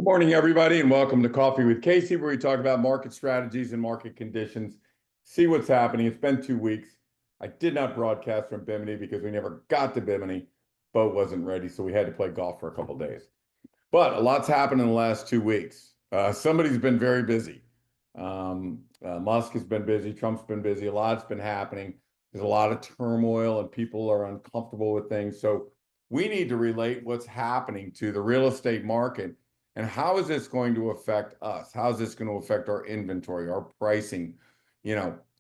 Morning, everybody, and welcome to Coffee with Casey, where we talk about market strategies and market conditions, see what's happening. It's been 2 weeks. I did not broadcast from Bimini because we never got to Bimini. Boat wasn't ready, so we had to play golf for a couple days. But a lot's happened in the last 2 weeks. Somebody's been very busy. Musk has been busy. Trump's been busy. A lot's been happening. There's a lot of turmoil, and people are uncomfortable with things. So we need to relate what's happening to the real estate market. And how is this going to affect us? How is this going to affect our inventory, our pricing?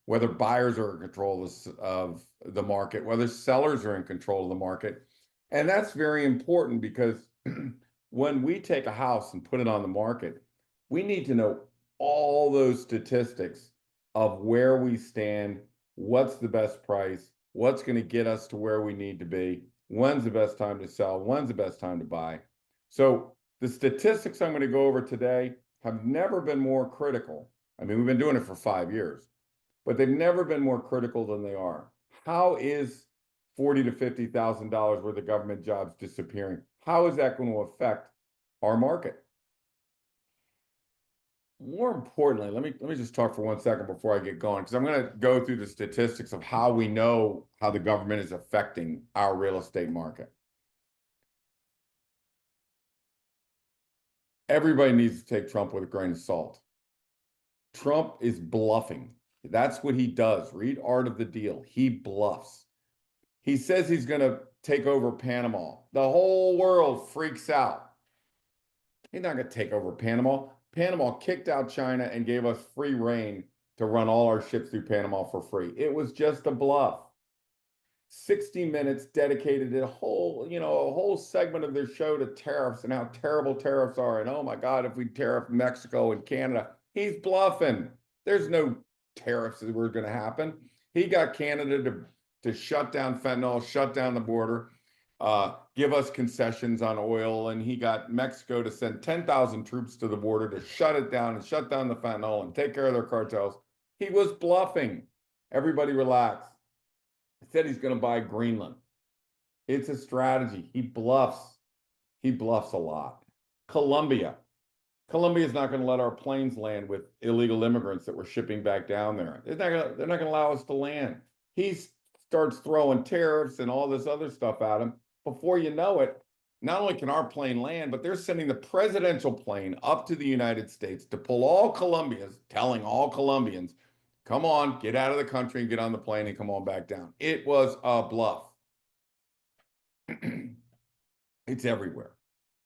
Whether buyers are in control of the market, whether sellers are in control of the market. And that's very important because when we take a house and put it on the market, we need to know all those statistics of where we stand, what's the best price, what's going to get us to where we need to be, when's the best time to sell, when's the best time to buy. So the statistics I'm going to go over today have never been more critical. I mean, we've been doing it for 5 years, but they've never been more critical than they are. How is $40,000 to $50,000 worth of government jobs disappearing? How is that going to affect our market? More importantly, let me just talk for 1 second before I get going, because I'm going to go through the statistics of how we know how the government is affecting our real estate market. Everybody needs to take Trump with a grain of salt. Trump is bluffing. That's what he does. Read Art of the Deal. He bluffs. He says he's going to take over Panama. The whole world freaks out. He's not going to take over Panama. Panama kicked out China and gave us free reign to run all our ships through Panama for free. It was just a bluff. 60 Minutes dedicated a whole segment of their show to tariffs and how terrible tariffs are. And oh my God, if we tariff Mexico and Canada, he's bluffing. There's no tariffs that were going to happen. He got Canada to shut down fentanyl, shut down the border, give us concessions on oil. And he got Mexico to send 10,000 troops to the border to shut it down and shut down the fentanyl and take care of their cartels. He was bluffing. Everybody relax. He said he's going to buy Greenland. It's a strategy. He bluffs. He bluffs a lot. Colombia is not going to let our planes land with illegal immigrants that we're shipping back down there. They're not going to allow us to land. He starts throwing tariffs and all this other stuff at him. Before you know it, not only can our plane land, but they're sending the presidential plane up to the United States to pull all Colombians, telling all Colombians, come on, get out of the country and get on the plane and come on back down. It was a bluff. It's everywhere.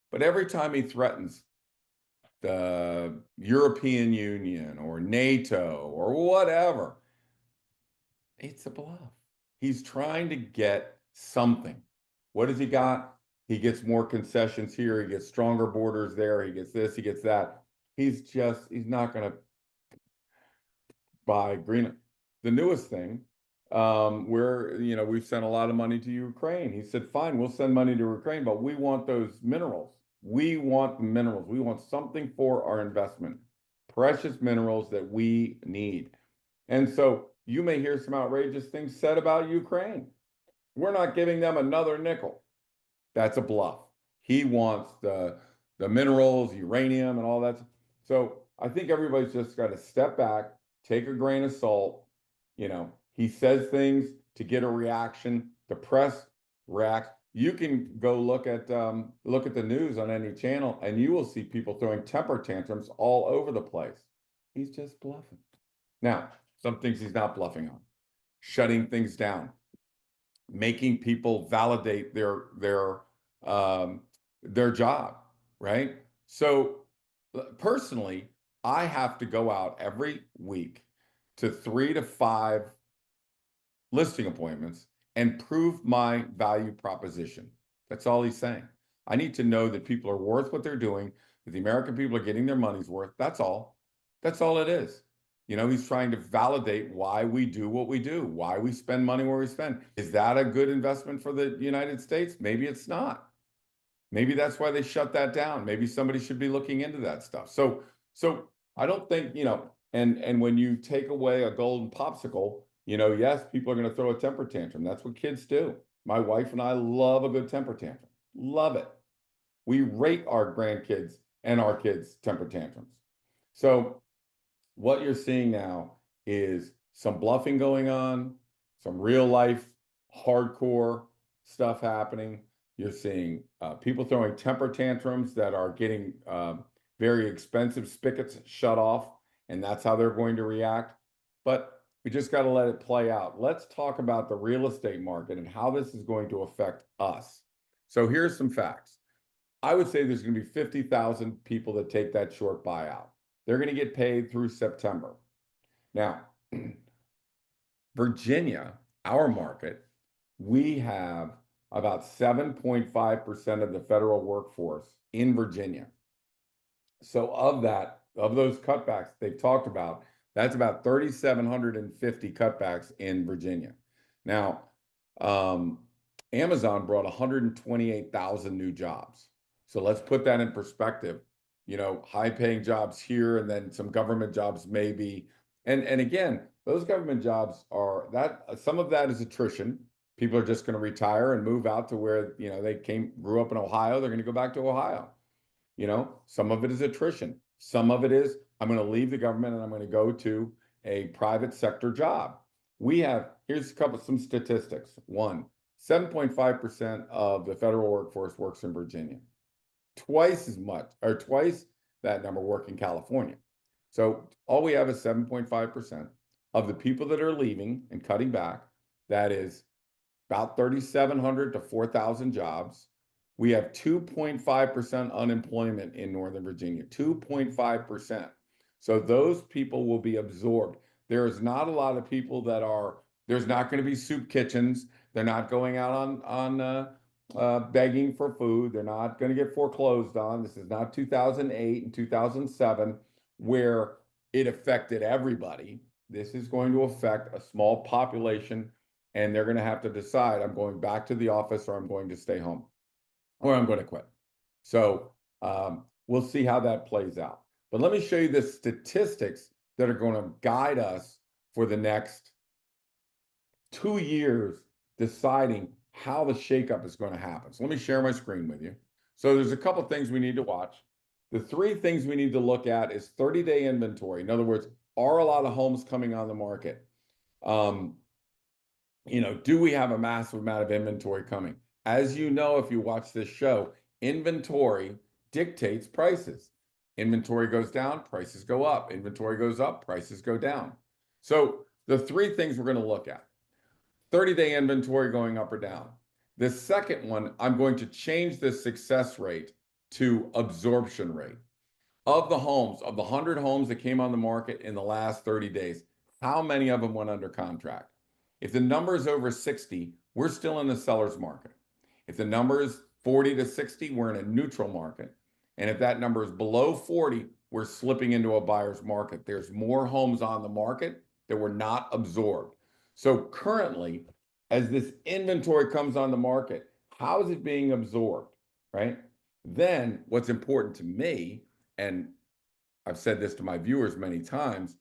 But every time he threatens the European Union or NATO or whatever, it's a bluff. He's trying to get something. What has he got? He gets more concessions here. He gets stronger borders there. He gets this, he gets that. He's not going to buy Greenland. The newest thing, we've sent a lot of money to Ukraine. He said, fine, we'll send money to Ukraine, but we want those minerals. We want minerals. We want something for our investment, precious minerals that we need. And so you may hear some outrageous things said about Ukraine. We're not giving them another nickel. That's a bluff. He wants the minerals, uranium, and all that. So I think everybody's just got to step back, take a grain of salt. He says things to get a reaction. The press reacts. You can go look at the news on any channel, and you will see people throwing temper tantrums all over the place. He's just bluffing. Now, some things he's not bluffing on: shutting things down, making people validate their job, right? So personally, I have to go out every week to 3 to 5 listing appointments and prove my value proposition. That's all he's saying. I need to know that people are worth what they're doing, that the American people are getting their money's worth. That's all. That's all it is. He's trying to validate why we do what we do, why we spend money where we spend. Is that a good investment for the United States? Maybe it's not. Maybe that's why they shut that down. Maybe somebody should be looking into that stuff. So I don't think, and when you take away a golden popsicle, yes, people are going to throw a temper tantrum. That's what kids do. My wife and I love a good temper tantrum. Love it. We rate our grandkids and our kids' temper tantrums. So what you're seeing now is some bluffing going on, some real life hardcore stuff happening. You're seeing people throwing temper tantrums that are getting very expensive spigots shut off, and that's how they're going to react. But we just got to let it play out. Let's talk about the real estate market and how this is going to affect us. So here's some facts. I would say there's going to be 50,000 people that take that short buyout. They're going to get paid through September. Now, Virginia, our market, we have about 7.5% of the federal workforce in Virginia. So of that, of those cutbacks they've talked about, that's about 3,750 cutbacks in Virginia. Now, Amazon brought 128,000 new jobs. So let's put that in perspective. You know, high-paying jobs here, and then some government jobs maybe. And again, those government jobs are that some of that is attrition. People are just going to retire and move out to where, you know, they grew up in Ohio. They're going to go back to Ohio. You know, some of it is attrition. Some of it is I'm going to leave the government and I'm going to go to a private sector job. Here's some statistics. One, 7.5% of the federal workforce works in Virginia. Twice as much, or twice that number work in California. So all we have is 7.5% of the people that are leaving and cutting back. That is about 3,700 to 4,000 jobs. We have 2.5% unemployment in Northern Virginia, 2.5%. So those people will be absorbed. There is not a lot of people there's not going to be soup kitchens. They're not going out on begging for food. They're not going to get foreclosed on. This is not 2008 and 2007 where it affected everybody. This is going to affect a small population, and they're going to have to decide, I'm going back to the office or I'm going to stay home or I'm going to quit. So we'll see how that plays out. But let me show you the statistics that are going to guide us for the next 2 years deciding how the shakeup is going to happen. So let me share my screen with you. So there's a couple things we need to watch. The three things we need to look at is 30-day inventory. In other words, are a lot of homes coming on the market? You know, do we have a massive amount of inventory coming? As you know, if you watch this show, inventory dictates prices. Inventory goes down, prices go up. Inventory goes up, prices go down. So the three things we're going to look at: 30-day inventory going up or down. The second one, I'm going to change the success rate to absorption rate. Of the 100 homes that came on the market in the last 30 days, how many of them went under contract? If the number is over 60, we're still in the seller's market. If the number is 40 to 60, we're in a neutral market. And if that number is below 40, we're slipping into a buyer's market. There's more homes on the market that were not absorbed. So currently, as this inventory comes on the market, how is it being absorbed, right? Then what's important to me, and I've said this to my viewers many times,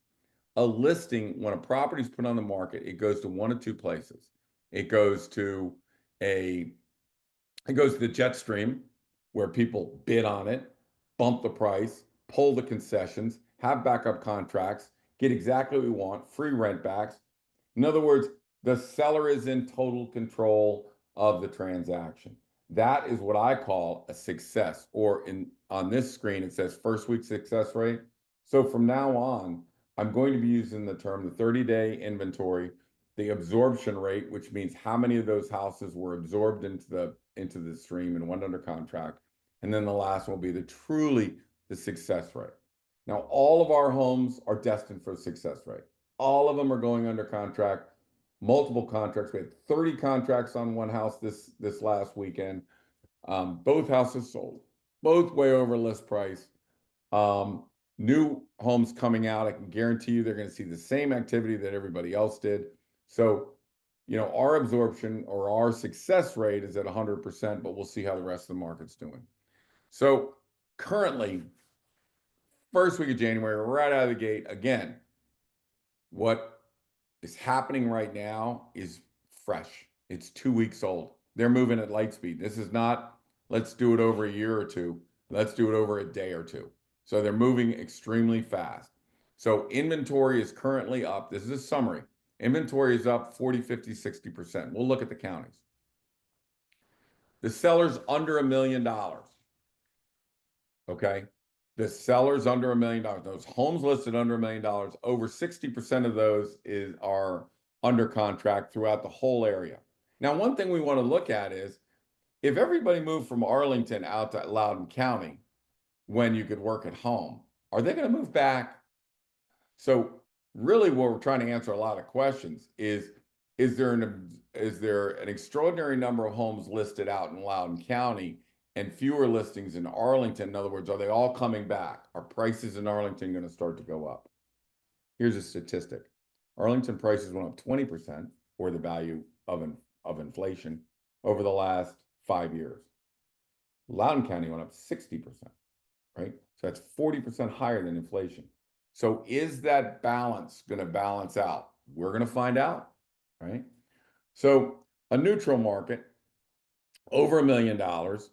a listing, when a property is put on the market, it goes to one of two places. It goes to the jet stream, where people bid on it, bump the price, pull the concessions, have backup contracts, get exactly what we want, free rent backs. In other words, the seller is in total control of the transaction. That is what I call a success, or on this screen, it says first week success rate. So from now on, I'm going to be using the term the 30-day inventory, the absorption rate, which means how many of those houses were absorbed into the stream and went under contract. And then the last one will be the success rate. Now, all of our homes are destined for a success rate. All of them are going under contract, multiple contracts. We had 30 contracts on one house this last weekend. Both houses sold, both way over list price. New homes coming out, I can guarantee you they're going to see the same activity that everybody else did. So, you know, our absorption or our success rate is at 100%, but we'll see how the rest of the market's doing. So currently, first week of January, right out of the gate, again, what is happening right now is fresh. It's 2 weeks old. They're moving at light speed. This is not, let's do it over a year or two. Let's do it over a day or two. So they're moving extremely fast. So inventory is currently up. This is a summary. Inventory is up 40, 50, 60%. We'll look at the counties. The seller's under $1 million. Okay. The seller's under $1 million. Those homes listed under $1 million, over 60% of those are under contract throughout the whole area. Now, one thing we want to look at is if everybody moved from Arlington out to Loudoun County when you could work at home, are they going to move back? So really what we're trying to answer a lot of questions is there an extraordinary number of homes listed out in Loudoun County and fewer listings in Arlington? In other words, are they all coming back? Are prices in Arlington going to start to go up? Here's a statistic. Arlington prices went up 20%, or the value of inflation, over the last 5 years. Loudoun County went up 60%, right? So that's 40% higher than inflation. So is that balance going to balance out? We're going to find out, right? So a neutral market, over $1 million. Over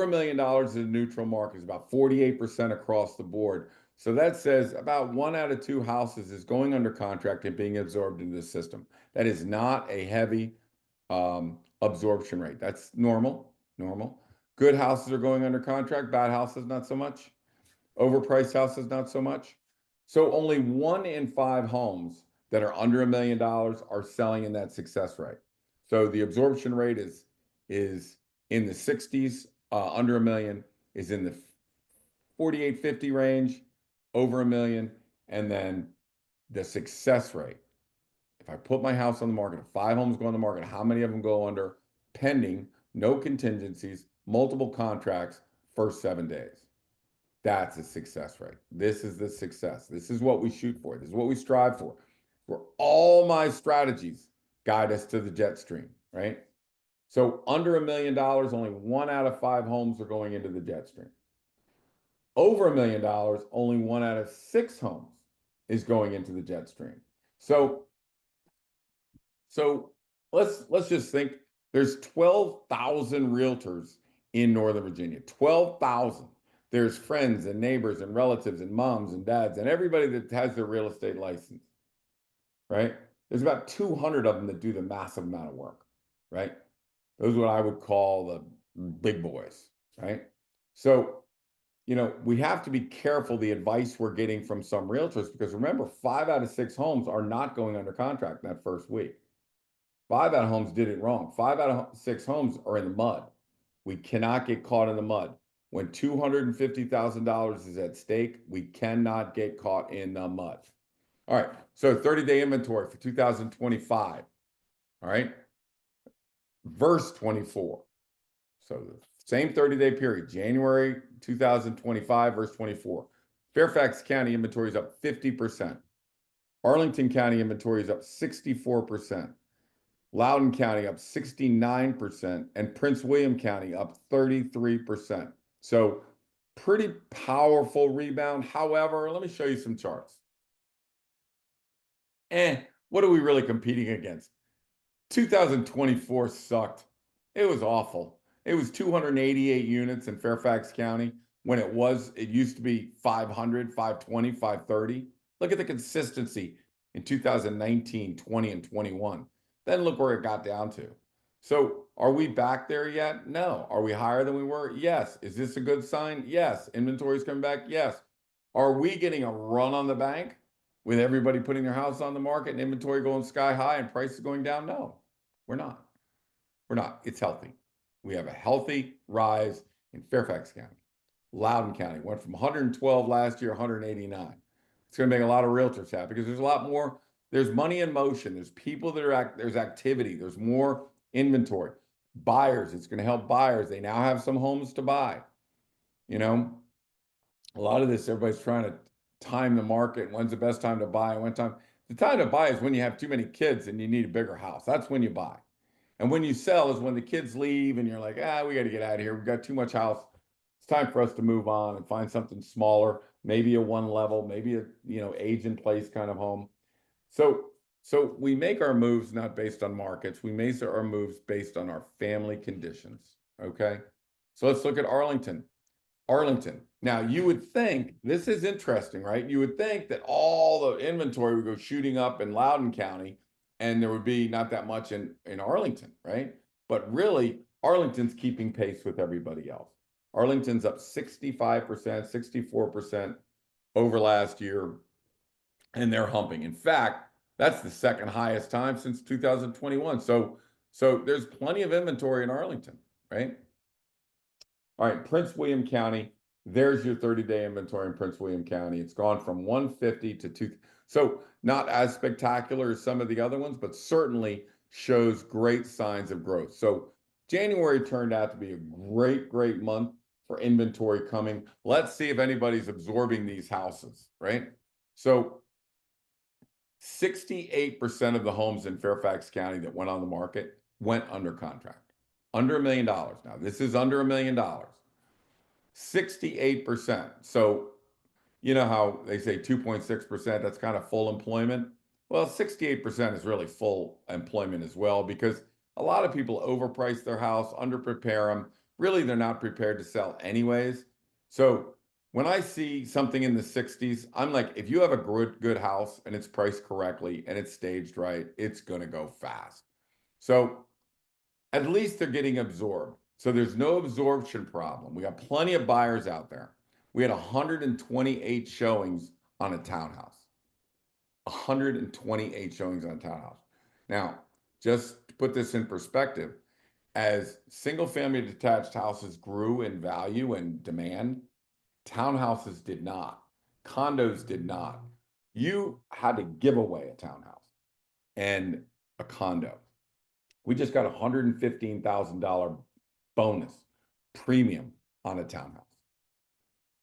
$1 million in a neutral market is about 48% across the board. So that says about 1 out of 2 houses is going under contract and being absorbed into the system. That is not a heavy absorption rate. That's normal. Good houses are going under contract. Bad houses, not so much. Overpriced houses, not so much. So only 1 in 5 homes that are under $1 million are selling in that success rate. So the absorption rate is in the 60s. Under $1 million is in the 48, 50 range. Over $1 million, and then the success rate. If I put my house on the market, 5 homes go on the market, how many of them go under pending, no contingencies, multiple contracts, first 7 days? That's a success rate. This is the success. This is what we shoot for. This is what we strive for. For all my strategies guide us to the jet stream, right? So under $1 million, only 1 out of 5 homes are going into the jet stream. Over $1 million, only 1 out of 6 homes is going into the jet stream. So let's just think there's 12,000 realtors in Northern Virginia. 12,000. There's friends and neighbors and relatives and moms and dads and everybody that has their real estate license, right? There's about 200 of them that do the massive amount of work, right? Those are what I would call the big boys, right? So we have to be careful the advice we're getting from some realtors, because remember, 5 out of 6 homes are not going under contract in that first week. 5 out of homes did it wrong. 5 out of 6 homes are in the mud. We cannot get caught in the mud. When $250,000 is at stake, we cannot get caught in the mud. All right, so 30-day inventory for 2025. All right, verse 24. So the same 30-day period, January 2025, verse 24. Fairfax County inventory is up 50%. Arlington County inventory is up 64%. Loudoun County up 69%. And Prince William County up 33%. So pretty powerful rebound. However, let me show you some charts. What are we really competing against? 2024 sucked. It was awful. It was 288 units in Fairfax County when it used to be 500, 520, 530. Look at the consistency in 2019, 20, and 21. Then look where it got down to. So are we back there yet? No. Are we higher than we were? Yes. Is this a good sign? Yes. Inventory's coming back? Yes. Are we getting a run on the bank with everybody putting their house on the market and inventory going sky high and prices going down? No, we're not. We're not. It's healthy. We have a healthy rise in Fairfax County. Loudoun County went from 112 last year, 189. It's going to make a lot of realtors happy because there's a lot more. There's money in motion. There's people that there's activity. There's more inventory. Buyers, it's going to help buyers. They now have some homes to buy. A lot of this, everybody's trying to time the market. When's the best time to buy? The time to buy is when you have too many kids and you need a bigger house. That's when you buy. And when you sell is when the kids leave and you're like, we got to get out of here. We've got too much house. It's time for us to move on and find something smaller, maybe a 1 level, maybe a, age in place kind of home. So we make our moves not based on markets. We make our moves based on our family conditions. Okay. So let's look at Arlington. Arlington. Now, you would think, this is interesting, right? You would think that all the inventory would go shooting up in Loudoun County and there would be not that much in Arlington, right? But really, Arlington's keeping pace with everybody else. Arlington's up 65%, 64% over last year, and they're humping. In fact, that's the second highest time since 2021. So there's plenty of inventory in Arlington, right? All right, Prince William County, there's your 30-day inventory in Prince William County. It's gone from 150 to 2. So not as spectacular as some of the other ones, but certainly shows great signs of growth. So January turned out to be a great, great month for inventory coming. Let's see if anybody's absorbing these houses, right? So 68% of the homes in Fairfax County that went on the market went under contract. Under $1 million. Now, this is under $1 million. 68%. So, you know how they say 2.6%, that's kind of full employment. Well, 68% is really full employment as well, because a lot of people overprice their house, underprepare them. Really, they're not prepared to sell anyways. So when I see something in the 60s, I'm like, if you have a good house and it's priced correctly and it's staged right, it's going to go fast. So at least they're getting absorbed. So there's no absorption problem. We got plenty of buyers out there. We had 128 showings on a townhouse. 128 showings on a townhouse. Now, just to put this in perspective, as single family detached houses grew in value and demand, townhouses did not. Condos did not. You had to give away a townhouse and a condo. We just got a $115,000 bonus premium on a townhouse.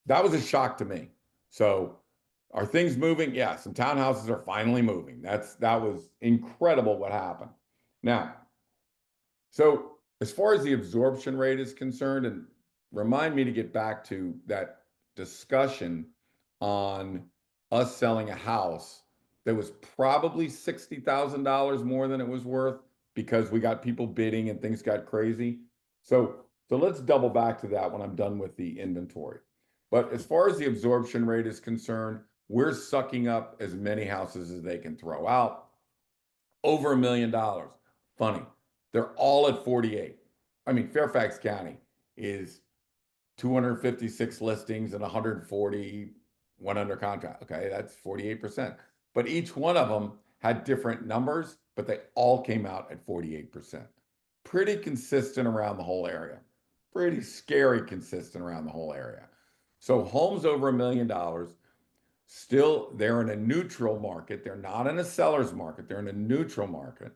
That was a shock to me. So are things moving? Yeah, some townhouses are finally moving. That was incredible what happened. Now, so as far as the absorption rate is concerned, and remind me to get back to that discussion on us selling a house that was probably $60,000 more than it was worth because we got people bidding and things got crazy. So let's double back to that when I'm done with the inventory. But as far as the absorption rate is concerned, we're sucking up as many houses as they can throw out. Over $1 million. Funny. They're all at 48. I mean, Fairfax County is 256 listings and 140 went under contract. Okay, that's 48%. But each one of them had different numbers, but they all came out at 48%. Pretty consistent around the whole area. Pretty scary consistent around the whole area. So homes over $1 million, still, they're in a neutral market. They're not in a seller's market. They're in a neutral market.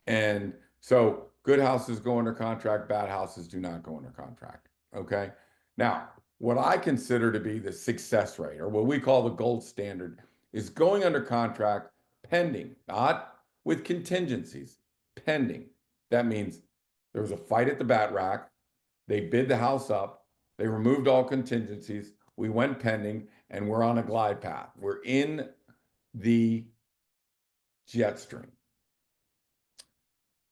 And so good houses go under contract, bad houses do not go under contract. Okay. Now, what I consider to be the success rate, or what we call the gold standard, is going under contract pending, not with contingencies, pending. That means there was a fight at the bat rack. They bid the house up. They removed all contingencies. We went pending, and we're on a glide path. We're in the jet stream.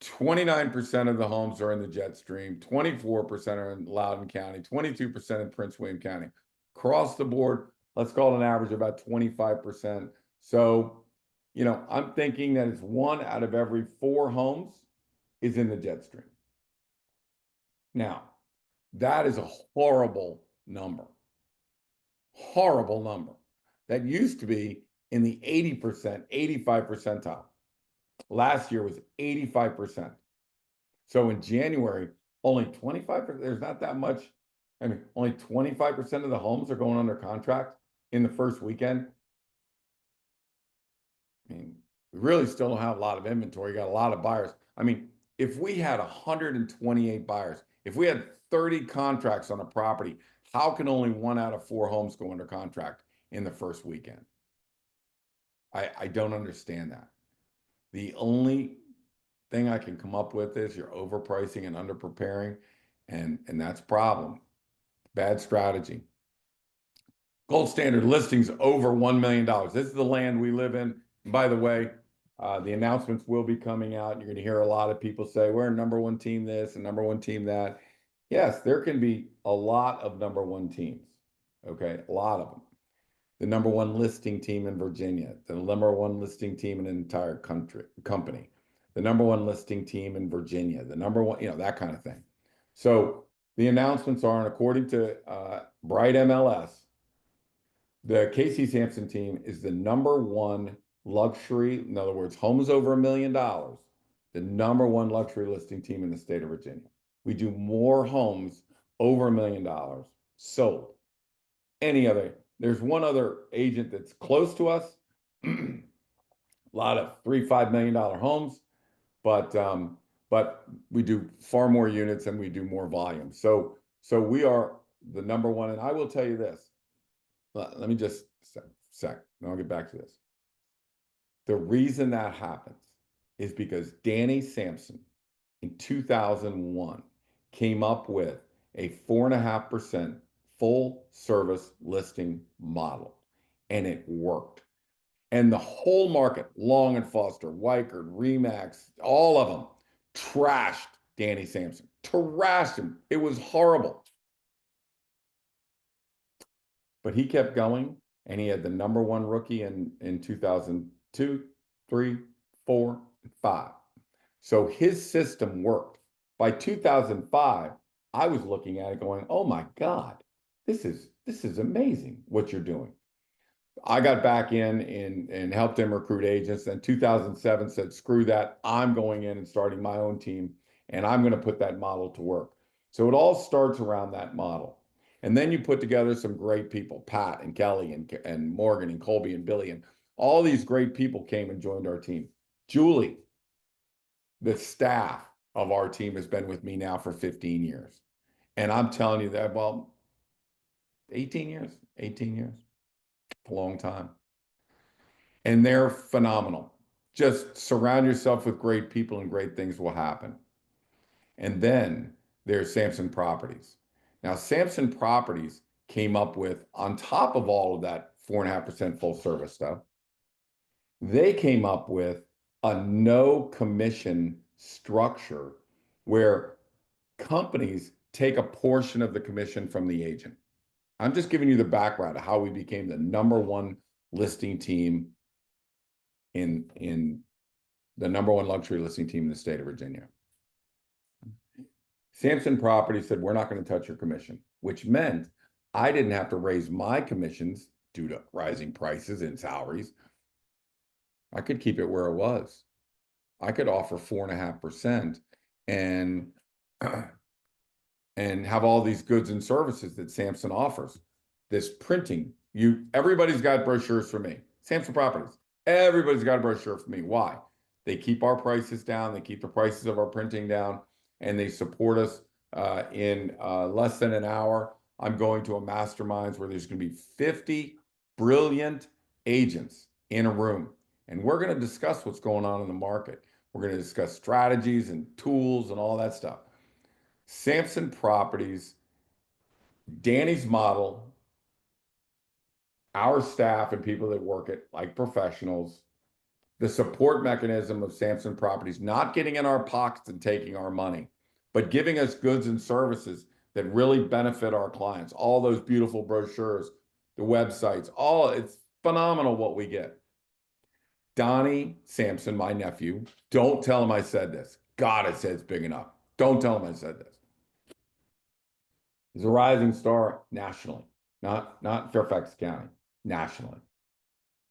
29% of the homes are in the jet stream, 24% are in Loudoun County, 22% in Prince William County. Across the board, let's call it an average of about 25%. So, I'm thinking that it's 1 out of every 4 homes is in the jet stream. Now, that is a horrible number. Horrible number. That used to be in the 80%, 85 percentile. Last year was 85%. So in January, only 25%, there's not that much. I mean, only 25% of the homes are going under contract in the first weekend. I mean, we really still don't have a lot of inventory. You got a lot of buyers. I mean, if we had 128 buyers, if we had 30 contracts on a property, how can only 1 out of 4 homes go under contract in the first weekend? I don't understand that. The only thing I can come up with is you're overpricing and underpreparing, and that's a problem. Bad strategy. Gold standard listings over $1 million. This is the land we live in. And by the way, the announcements will be coming out. You're going to hear a lot of people say, we're a number 1 team this and number 1 team that. Yes, there can be a lot of number one teams. Okay, a lot of them. The number one listing team in Virginia, the number one listing team in an entire company, the number one listing team in Virginia, the number one, that kind of thing. So the announcements are, and according to Bright MLS, the Casey Samson team is the number one luxury, in other words, homes over $1 million, the number one luxury listing team in the state of Virginia. We do more homes over $1 million sold. Any other, there's one other agent that's close to us, a lot of $3, $5 million homes, but we do far more units and we do more volume. So we are the number one. And I will tell you this. Let me just sec, and I'll get back to this. The reason that happens is because Danny Samson in 2001 came up with a 4.5% full service listing model, and it worked. And the whole market, Long and Foster, Weichert, Remax, all of them trashed Danny Samson, trashed him. It was horrible. But he kept going, and he had the number one rookie in 2002, 3, 4, and 5. So his system worked. By 2005, I was looking at it going, "Oh my God, this is amazing what you're doing." I got back in and helped him recruit agents. Then 2007 said, "Screw that. I'm going in and starting my own team, and I'm going to put that model to work." So it all starts around that model. And then you put together some great people, Pat and Kelly and Morgan and Colby and Billy, and all these great people came and joined our team. Julie, the staff of our team, has been with me now for 15 years. And I'm telling you that, well, 18 years, 18 years, a long time. And they're phenomenal. Just surround yourself with great people and great things will happen. And then there's Samson Properties. Now, Samson Properties came up with, on top of all of that 4.5% full service stuff, they came up with a no commission structure where companies take a portion of the commission from the agent. I'm just giving you the background of how we became the number one listing team in the number one luxury listing team in the state of Virginia. Samson Properties said, "We're not going to touch your commission," which meant I didn't have to raise my commissions due to rising prices and salaries. I could keep it where it was. I could offer 4.5% and and have all these goods and services that Samson offers. This printing, everybody's got brochures for me. Samson Properties, everybody's got a brochure for me. Why? They keep our prices down, they keep the prices of our printing down, and they support us in less than an hour. I'm going to a masterminds where there's going to be 50 brilliant agents in a room, and we're going to discuss what's going on in the market. We're going to discuss strategies and tools and all that stuff. Samson Properties, Danny's model, our staff and people that work it like professionals, the support mechanism of Samson Properties, not getting in our pockets and taking our money, but giving us goods and services that really benefit our clients. All those beautiful brochures, the websites, it's phenomenal what we get. Donnie Samson, my nephew, don't tell him I said this. God, I said it's big enough. Don't tell him I said this. He's a rising star nationally, not Fairfax County, nationally.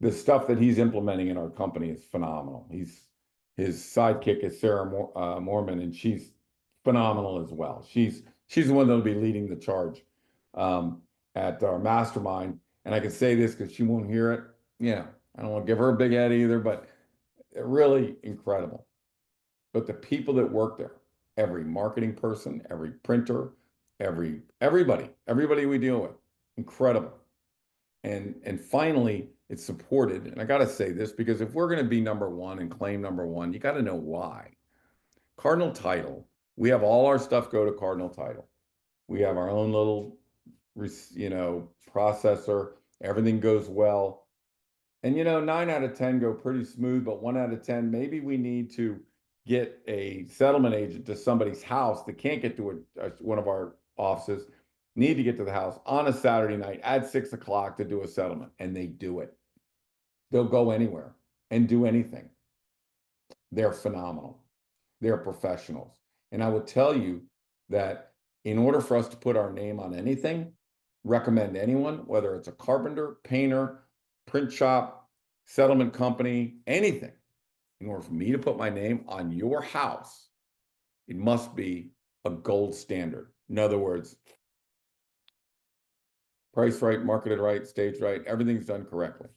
The stuff that he's implementing in our company is phenomenal. His sidekick is Sarah Mormon, and she's phenomenal as well. She's the one that'll be leading the charge at our mastermind. And I can say this because she won't hear it. Yeah, I don't want to give her a big head either, but really incredible. But the people that work there, every marketing person, every printer, everybody we deal with, incredible. And finally, it's supported. And I got to say this because if we're going to be number one and claim number one, you got to know why. Cardinal Title, we have all our stuff go to Cardinal Title. We have our own little, processor. Everything goes well. And 9 out of 10 go pretty smooth, but 1 out of 10, maybe we need to get a settlement agent to somebody's house that can't get to one of our offices, need to get to the house on a Saturday night at 6 o'clock to do a settlement, and they do it. They'll go anywhere and do anything. They're phenomenal. They're professionals. And I will tell you that in order for us to put our name on anything, recommend anyone, whether it's a carpenter, painter, print shop, settlement company, anything, in order for me to put my name on your house, it must be a gold standard. In other words, price right, marketed right, staged right, everything's done correctly.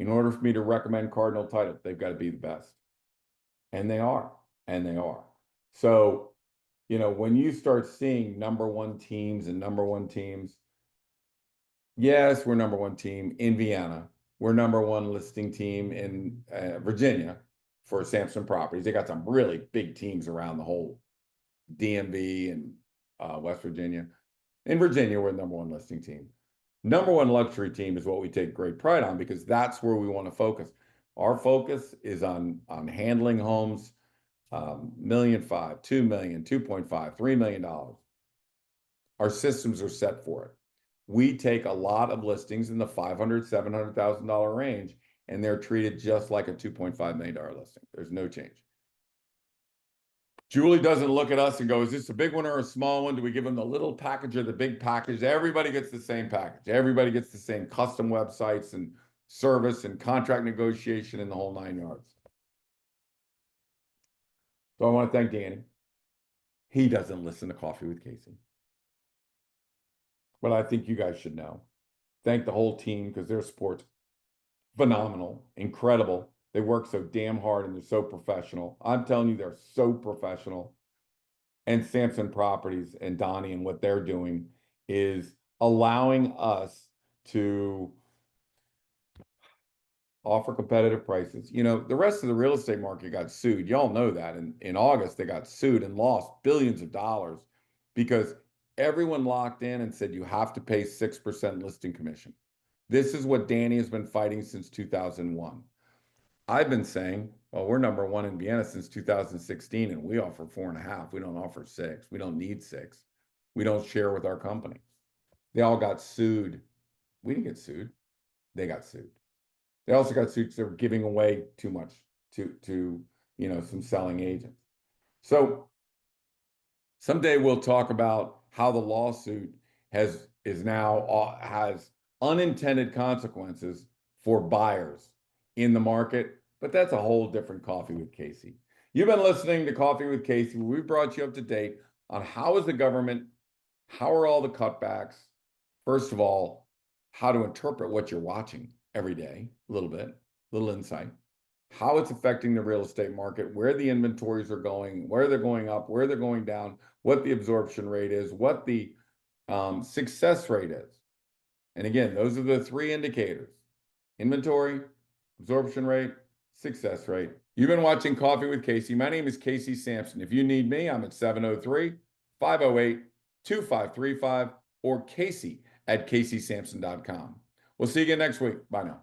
In order for me to recommend Cardinal Title, they've got to be the best. And they are, and they are. So, you know, when you start seeing number one teams and number one teams, yes, we're number one team in Vienna. We're number one listing team in Virginia for Samson Properties. They got some really big teams around the whole DMV and West Virginia. In Virginia, we're the number one listing team. Number one luxury team is what we take great pride on because that's where we want to focus. Our focus is on handling homes, $1.5 million, $2 million, $2.5 million, $3 million. Our systems are set for it. We take a lot of listings in the $500,000, $700,000 range, and they're treated just like a $2.5 million listing. There's no change. Julie doesn't look at us and go, is this a big one or a small one? Do we give them the little package or the big package? Everybody gets the same package. Everybody gets the same custom websites and service and contract negotiation and the whole 9 yards. So I want to thank Danny. He doesn't listen to Coffee with Casey. But I think you guys should know. Thank the whole team because their support's phenomenal, incredible. They work so damn hard and they're so professional. I'm telling you, they're so professional. And Samson Properties and Donnie and what they're doing is allowing us to offer competitive prices. You know, the rest of the real estate market got sued. Y'all know that. In August, they got sued and lost billions of dollars because everyone locked in and said you have to pay 6% listing commission. This is what Danny has been fighting since 2001. I've been saying, well, we're number one in Vienna since 2016, and we offer 4.5. We don't offer 6. We don't need 6. We don't share with our company. They all got sued. We didn't get sued. They got sued. They also got sued because they were giving away too much to you know, some selling agents. So someday we'll talk about how the lawsuit has unintended consequences for buyers in the market, but that's a whole different Coffee with Casey. You've been listening to Coffee with Casey. We brought you up to date on how is the government, how are all the cutbacks, first of all, how to interpret what you're watching every day, a little insight, how it's affecting the real estate market, where the inventories are going, where they're going up, where they're going down, what the absorption rate is, what the success rate is. And again, those are the 3 indicators: inventory, absorption rate, success rate. You've been watching Coffee with Casey. My name is Casey Samson. If you need me, I'm at 703-508-2535 or Casey@CaseySamson.com. We'll see you again next week. Bye now.